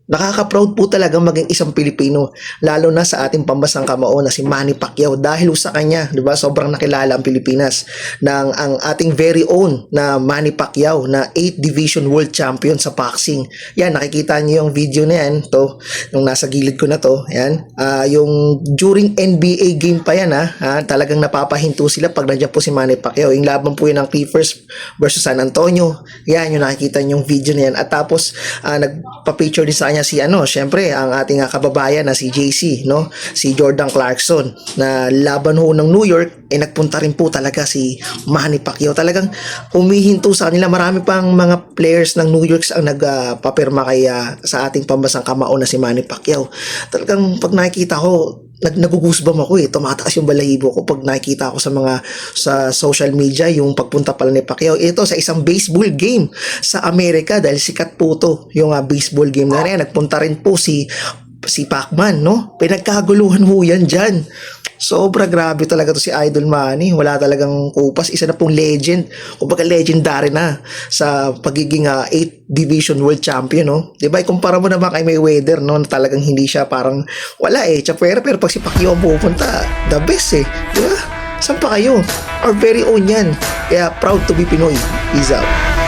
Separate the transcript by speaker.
Speaker 1: Nakaka-proud po talaga maging isang Pilipino, lalo na sa ating pambansang kamao na si Manny Pacquiao dahil sa kanya, 'di ba? Sobrang nakilala ang Pilipinas ng ang ating very own na Manny Pacquiao na 8th Division World Champion sa boxing. Yan, nakikita niyo yung video na yan, to, yung nasa gilid ko na to, yan. Yung during NBA game pa yan, talagang napapahinto sila pag nandiyan po si Manny Pacquiao. Yung laban po yun ng Clippers versus San Antonio. Yan, yung nakikita niyo yung video na yan. At tapos, nagpa-picture din sa kanya si syempre ang ating kababayan na si JC, no? Si Jordan Clarkson na laban ho ng New York, nagpunta rin po talaga si Manny Pacquiao. Talagang humihinto sa kanila. Marami pang mga players ng New York ang nagpapirma kay sa ating pambansang kamao na si Manny Pacquiao. Talagang pag nakikita ko, nagugusbam ako tumataas yung balahibo ko pag nakikita ako sa social media yung pagpunta pala ni Pacquiao ito sa isang baseball game sa Amerika dahil sikat po to yung baseball game na rin. Nagpunta rin po si Pacman, no? Pinagkaguluhan ho yan dyan. Sobra grabe talaga to si Idol Manny. Wala talagang kupas. Isa na pong legend. Kumbaga legendary na sa pagiging 8th Division World Champion, no? Diba? Ikumpara mo naman kay Mayweather, no? Talagang hindi siya parang wala Chapwera. Pero pag si Pacquiao pupunta, the best Diba? Saan pa kayo? Our very own yan. Kaya proud to be Pinoy. Peace out.